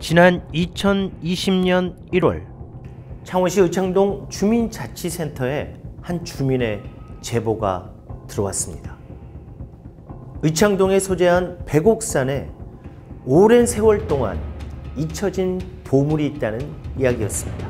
지난 2020년 1월 창원시 의창동 주민자치센터에 한 주민의 제보가 들어왔습니다. 의창동에 소재한 백옥산에 오랜 세월 동안 잊혀진 보물이 있다는 이야기였습니다.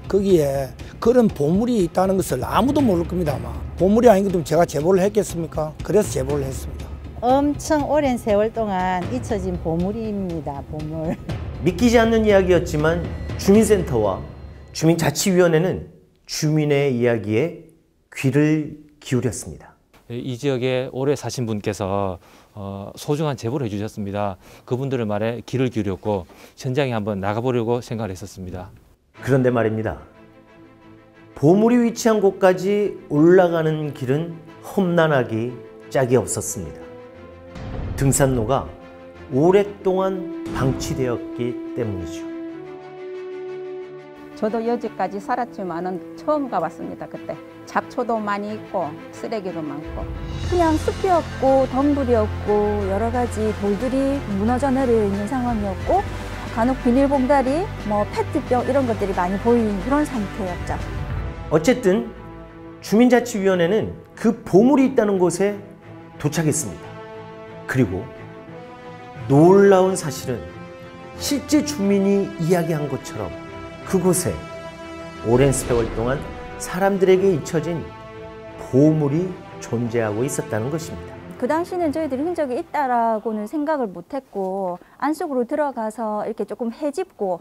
거기에 그런 보물이 있다는 것을 아무도 모를 겁니다. 아마 보물이 아닌 것도 제가 제보를 했겠습니까? 그래서 제보를 했습니다. 엄청 오랜 세월 동안 잊혀진 보물입니다. 보물. 믿기지 않는 이야기였지만 주민센터와 주민자치위원회는 주민의 이야기에 귀를 기울였습니다. 이 지역에 오래 사신 분께서 소중한 제보를 해주셨습니다. 그분들의 말에 귀를 기울였고 현장에 한번 나가보려고 생각을 했었습니다. 그런데 말입니다. 보물이 위치한 곳까지 올라가는 길은 험난하기 짝이 없었습니다. 등산로가 오랫동안 방치되었기 때문이죠. 저도 여기까지 살았지만은 처음 가봤습니다. 그때 잡초도 많이 있고 쓰레기도 많고 그냥 숲이었고 덤불이었고 여러 가지 돌들이 무너져 내려 있는 상황이었고 간혹 비닐봉다리, 페트병 이런 것들이 많이 보이는 그런 상태였죠. 어쨌든 주민자치위원회는 그 보물이 있다는 곳에 도착했습니다. 그리고 놀라운 사실은 실제 주민이 이야기한 것처럼 그곳에 오랜 세월 동안 사람들에게 잊혀진 보물이 존재하고 있었다는 것입니다. 그 당시는 저희들이 흔적이 있다라고는 생각을 못했고 안쪽으로 들어가서 이렇게 조금 헤집고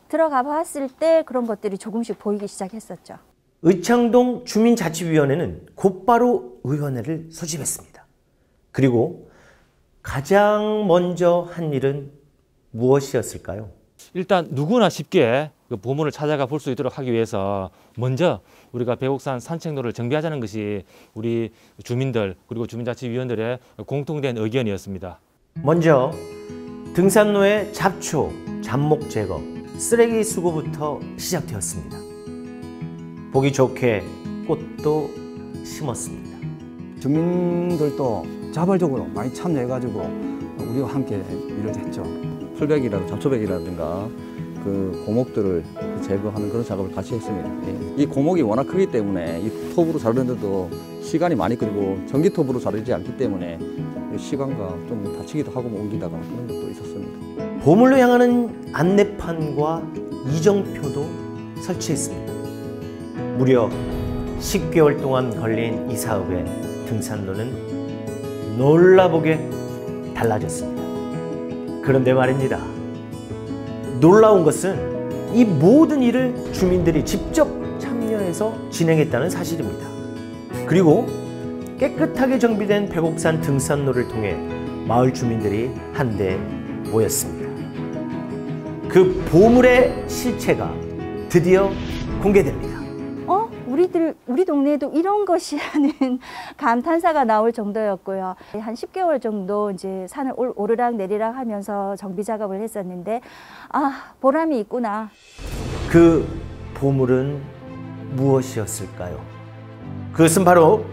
들어가 봤을 때 그런 것들이 조금씩 보이기 시작했었죠. 의창동 주민자치위원회는 곧바로 의원회를 소집했습니다. 그리고 가장 먼저 한 일은 무엇이었을까요? 일단 누구나 쉽게 그 보물을 찾아가 볼 수 있도록 하기 위해서 먼저 우리가 백옥산 산책로를 정비하자는 것이 우리 주민들 그리고 주민자치위원들의 공통된 의견이었습니다. 먼저 등산로의 잡초, 잡목 제거, 쓰레기 수거부터 시작되었습니다. 보기 좋게 꽃도 심었습니다. 주민들도 자발적으로 많이 참여해가지고 우리와 함께 일을 했죠. 풀백이라든가 잡초백이라든가 그 고목들을 제거하는 그런 작업을 같이 했습니다. 이 고목이 워낙 크기 때문에 이 톱으로 자르는데도 시간이 많이 걸리고 전기톱으로 자르지 않기 때문에 시간과 좀 다치기도 하고 옮기다가 그런 것도 있었습니다. 보물로 향하는 안내판과 이정표도 설치했습니다. 무려 10개월 동안 걸린 이 사업에 등산로는 놀라보게 달라졌습니다. 그런데 말입니다. 놀라운 것은 이 모든 일을 주민들이 직접 참여해서 진행했다는 사실입니다. 그리고 깨끗하게 정비된 백옥산 등산로를 통해 마을 주민들이 한데 모였습니다. 그 보물의 실체가 드디어 공개됩니다. 우리 동네에도 이런 것이라는 감탄사가 나올 정도였고요. 한 10개월 정도 이제 산을 오르락 내리락 하면서 정비 작업을 했었는데 보람이 있구나. 그 보물은 무엇이었을까요? 그것은 바로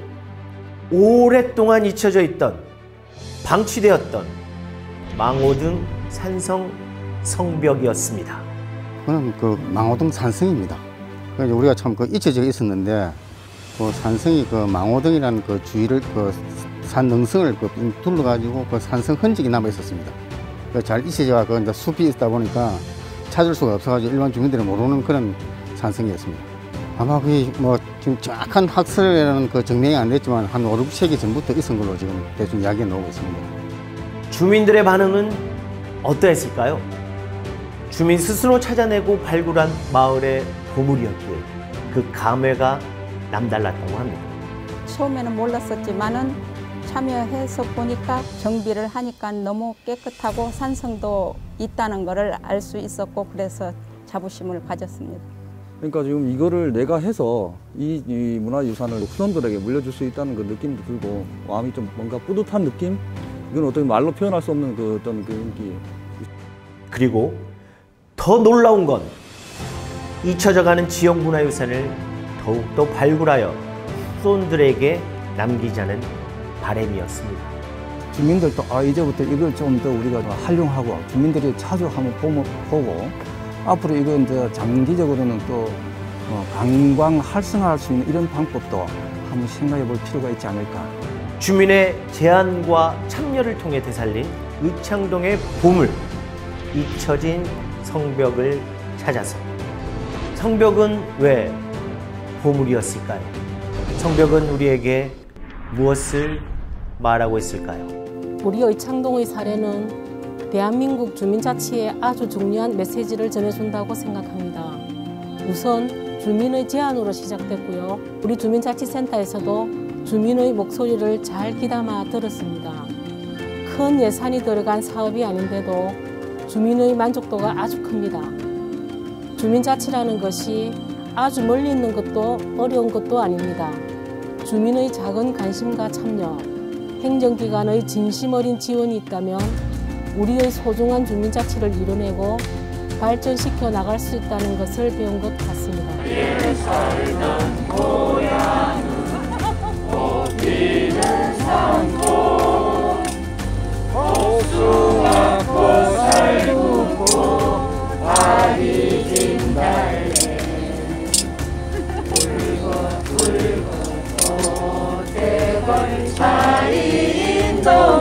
오랫동안 잊혀져 있던 방치되었던 망호등 산성 성벽이었습니다. 그건 그 망호등 산성입니다. 우리가 참 잊혀져 있었는데 그 산성이 그 망호등이라는 그 주위를 그 산 능성을 둘러가지고 그 산성 흔적이 남아 있었습니다. 잘 잊혀져 그 이제 숲이 있다 보니까 찾을 수가 없어가지고 일반 주민들이 모르는 그런 산성이었습니다. 아마 그게 지금 정확한 학설이라는 그 증명이 안 됐지만 한 5, 6세기 전부터 있은 걸로 지금 대충 이야기가 나오고 있습니다. 주민들의 반응은 어떠했을까요? 주민 스스로 찾아내고 발굴한 마을의 보물이었기에 그 감회가 남달랐다고 합니다. 처음에는 몰랐었지만은 참여해서 보니까 정비를 하니까 너무 깨끗하고 산성도 있다는 것을 알 수 있었고 그래서 자부심을 가졌습니다. 그러니까 지금 이거를 내가 해서 이 문화유산을 후손들에게 물려줄 수 있다는 그 느낌도 들고 마음이 좀 뭔가 뿌듯한 느낌? 이건 어떻게 말로 표현할 수 없는 그 어떤 그 인기. 그리고 더 놀라운 건 잊혀져가는 지역 문화유산을 더욱더 발굴하여 후손들에게 남기자는 바람이었습니다. 주민들도 이제부터 이걸 좀 더 우리가 활용하고 주민들이 자주 한번 보고 앞으로 이건 이제 장기적으로는 또 관광 활성화할 수 있는 이런 방법도 한번 생각해 볼 필요가 있지 않을까. 주민의 제안과 참여를 통해 되살린 의창동의 보물, 잊혀진 성벽을 찾아서. 성벽은 왜 보물이었을까요? 성벽은 우리에게 무엇을 말하고 있을까요? 우리 의창동의 사례는 대한민국 주민자치에 아주 중요한 메시지를 전해준다고 생각합니다. 우선 주민의 제안으로 시작됐고요. 우리 주민자치센터에서도 주민의 목소리를 잘 귀담아 들었습니다. 큰 예산이 들어간 사업이 아닌데도 주민의 만족도가 아주 큽니다. 주민자치라는 것이 아주 멀리 있는 것도 어려운 것도 아닙니다. 주민의 작은 관심과 참여, 행정기관의 진심 어린 지원이 있다면 우리의 소중한 주민자치를 이뤄내고 발전시켜 나갈 수 있다는 것을 배운 것 같습니다. 자리인도